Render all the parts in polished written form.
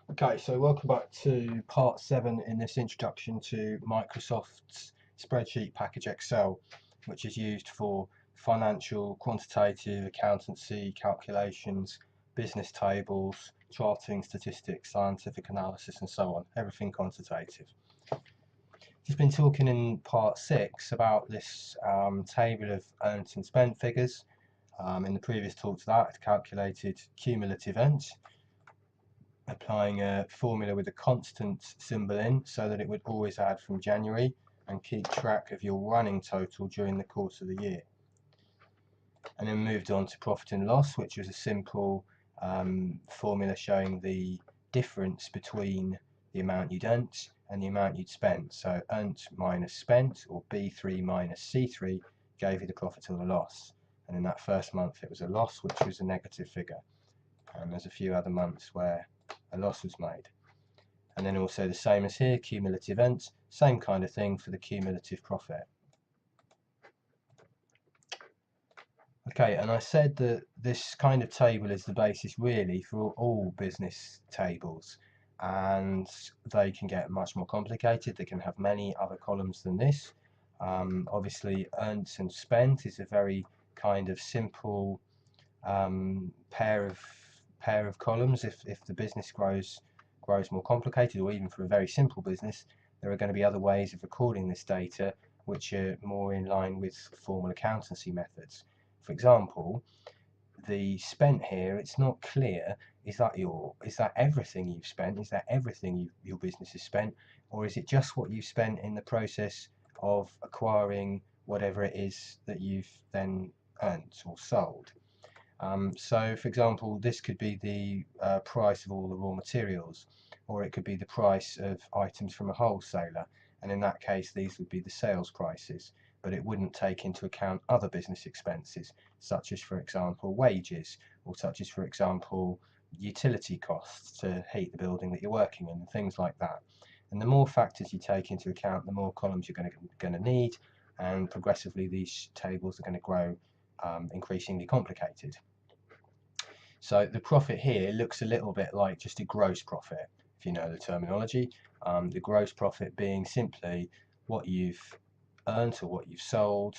Okay, so welcome back to part 7 in this introduction to Microsoft's spreadsheet package Excel, which is used for financial, quantitative, accountancy, calculations, business tables, charting, statistics, scientific analysis, and so on. Everything quantitative. Just been talking in part 6 about this table of earned and spent figures. In the previous talk to that, I calculated cumulative earned, applying a formula with a constant symbol in so that it would always add from January and keep track of your running total during the course of the year. And then moved on to profit and loss, which was a simple formula showing the difference between the amount you'd earned and the amount you'd spent. So earned minus spent, or B3 minus C3, gave you the profit or the loss. And in that first month it was a loss, which was a negative figure. And there's a few other months where a loss was made. And then also the same as here, cumulative earnt, same kind of thing for the cumulative profit. Okay, and I said that this kind of table is the basis really for all business tables, and they can get much more complicated. They can have many other columns than this. Obviously earnt and spent is a very kind of simple pair of columns. If the business grows more complicated, or even for a very simple business, there are going to be other ways of recording this data which are more in line with formal accountancy methods. For example, the spent here, it's not clear, is that everything you've spent? Is that everything your business has spent? Or is it just what you've spent in the process of acquiring whatever it is that you've then earned or sold? So for example, this could be the price of all the raw materials, or it could be the price of items from a wholesaler, and in that case these would be the sales prices, but it wouldn't take into account other business expenses, such as for example wages, or such as for example utility costs to heat the building that you're working in, and things like that. And the more factors you take into account, the more columns you're going to need, and progressively these tables are going to grow increasingly complicated. So the profit here looks a little bit like just a gross profit, if you know the terminology. The gross profit being simply what you've earned or what you've sold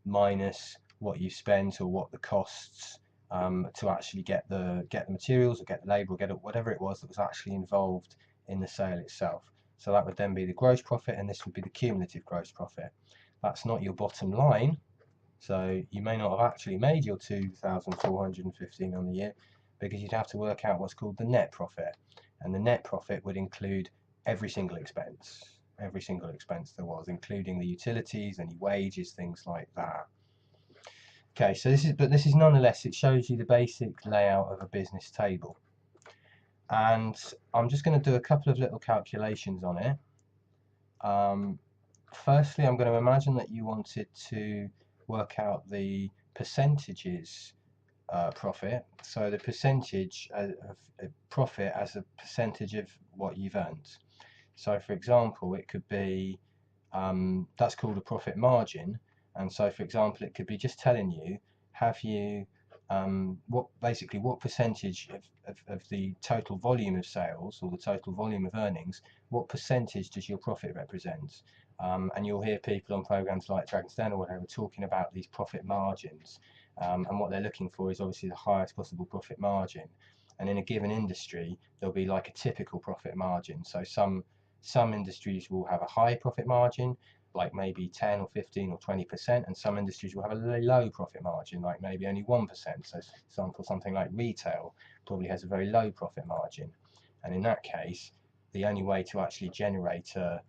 minus what you've spent or what the costs to actually get the materials or get the labour or get whatever it was that was actually involved in the sale itself. So that would then be the gross profit, and this would be the cumulative gross profit. That's not your bottom line. So you may not have actually made your 2,415 on the year, because you'd have to work out what's called the net profit. And the net profit would include every single expense there was, including the utilities, any wages, things like that. Okay, so this is nonetheless, it shows you the basic layout of a business table. And I'm just going to do a couple of little calculations on it. Firstly, I'm going to imagine that you wanted to work out the percentages profit, so the percentage of profit as a percentage of what you've earned. So for example, it could be that's called a profit margin, and so for example it could be just telling you, have you what percentage of the total volume of sales or the total volume of earnings, what percentage does your profit represent? And you'll hear people on programs like Dragon's Den or whatever talking about these profit margins, and what they're looking for is obviously the highest possible profit margin. And in a given industry there'll be like a typical profit margin. So some industries will have a high profit margin, like maybe 10 or 15 or 20%, and some industries will have a really low profit margin, like maybe only 1%. So for example, something like retail probably has a very low profit margin. And in that case, the only way to actually generate a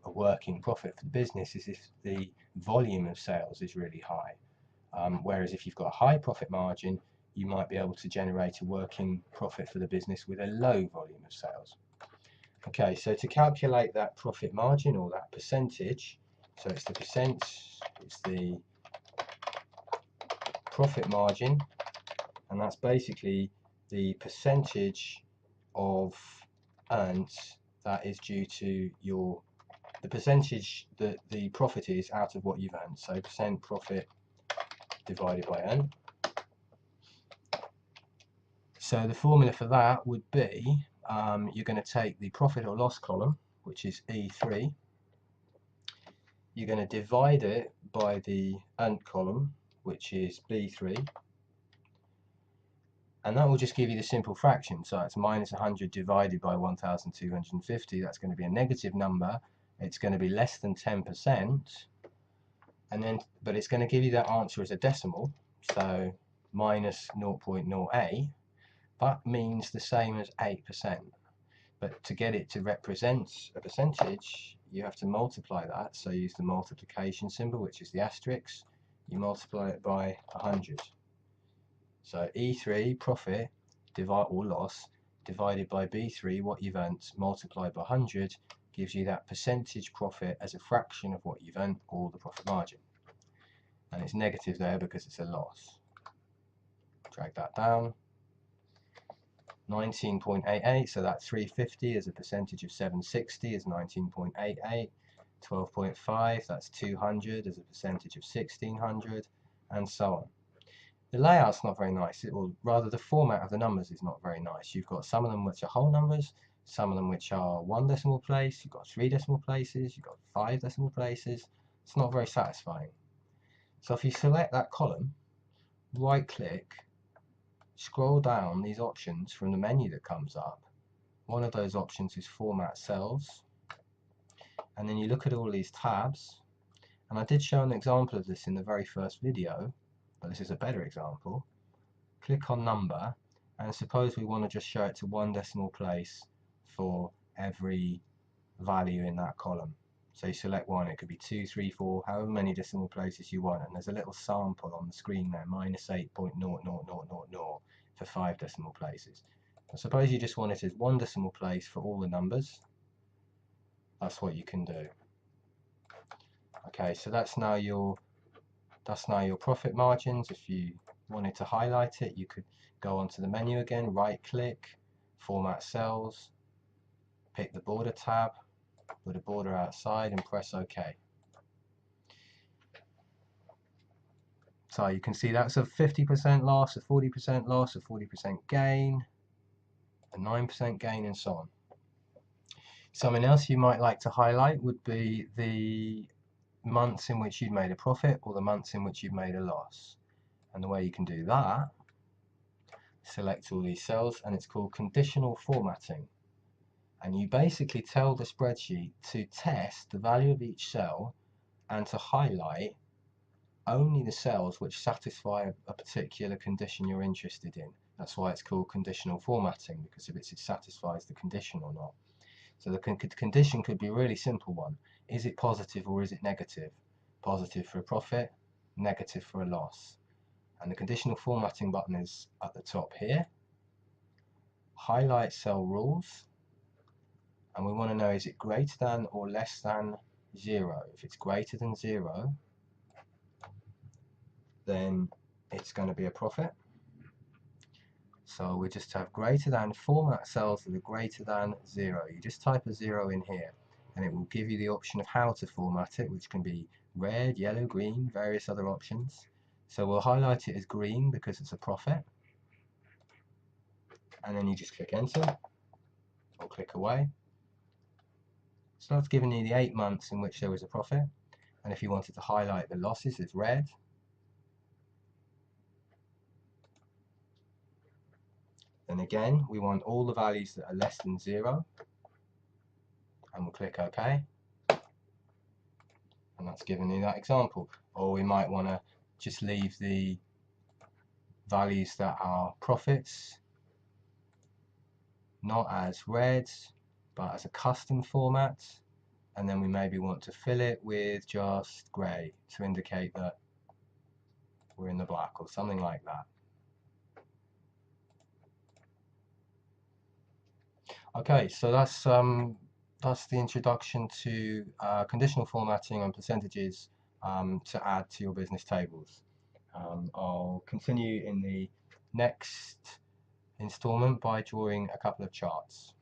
working profit for the business is if the volume of sales is really high. Whereas if you've got a high profit margin, you might be able to generate a working profit for the business with a low volume of sales. Okay, so to calculate that profit margin or that percentage, so it's the profit margin, and that's basically the percentage of earned that is due to the percentage that the profit is out of what you've earned. So percent profit divided by earned. So the formula for that would be you're going to take the profit or loss column, which is E3. You're going to divide it by the earnt column, which is B3, and that will just give you the simple fraction. So it's minus 100 divided by 1250. That's going to be a negative number. It's going to be less than 10%, and then but it's going to give you that answer as a decimal, so minus 0.08. That means the same as 8%. But to get it to represent a percentage, you have to multiply that. So use the multiplication symbol, which is the asterisk. You multiply it by 100. So E3, profit, divide or loss, divided by B3, what you've earned, multiplied by 100, gives you that percentage profit as a fraction of what you've earned, or the profit margin. And it's negative there because it's a loss. Drag that down. 19.88, so that 350 as a percentage of 760 is 19.88. 12.5, that's 200 as a percentage of 1600, and so on. The layout's not very nice, or rather the format of the numbers is not very nice. You've got some of them which are whole numbers, some of them which are 1 decimal place, you've got 3 decimal places, you've got 5 decimal places. It's not very satisfying. So if you select that column, right click, scroll down these options from the menu that comes up. One of those options is Format Cells, and then you look at all these tabs, and I did show an example of this in the very first video, but this is a better example. Click on Number, and suppose we want to just show it to 1 decimal place for every value in that column. So you select 1, it could be 2, 3, 4, however many decimal places you want, and there's a little sample on the screen there, minus 8.00000 for 5 decimal places. And suppose you just want it as 1 decimal place for all the numbers. That's what you can do. Okay, so that's now your profit margins. If you wanted to highlight it, you could go onto the menu again, right click, Format Cells, pick the border tab, put a border outside and press OK. So you can see that's a 50% loss, a 40% loss, a 40% gain, a 9% gain, and so on. Something else you might like to highlight would be the months in which you've made a profit or the months in which you've made a loss. And the way you can do that, select all these cells, and it's called conditional formatting. And you basically tell the spreadsheet to test the value of each cell and to highlight only the cells which satisfy a particular condition you're interested in. That's why it's called conditional formatting, because if it satisfies the condition or not. So the condition could be a really simple one. Is it positive or is it negative? Positive for a profit, negative for a loss. And the conditional formatting button is at the top here. Highlight cell rules, and we want to know, is it greater than or less than 0? If it's greater than 0, then it's going to be a profit. So we just have greater than, format cells that are greater than 0. You just type a 0 in here, and it will give you the option of how to format it, which can be red, yellow, green, various other options. So we'll highlight it as green because it's a profit, and then you just click enter or click away. So that's given you the 8 months in which there was a profit, and if you wanted to highlight the losses as red, then again we want all the values that are less than 0, and we'll click OK, and that's given you that example. Or we might want to just leave the values that are profits not as red but as a custom format, and then we maybe want to fill it with just grey to indicate that we're in the black or something like that. Okay, so that's the introduction to conditional formatting and percentages to add to your business tables. I'll continue in the next installment by drawing a couple of charts.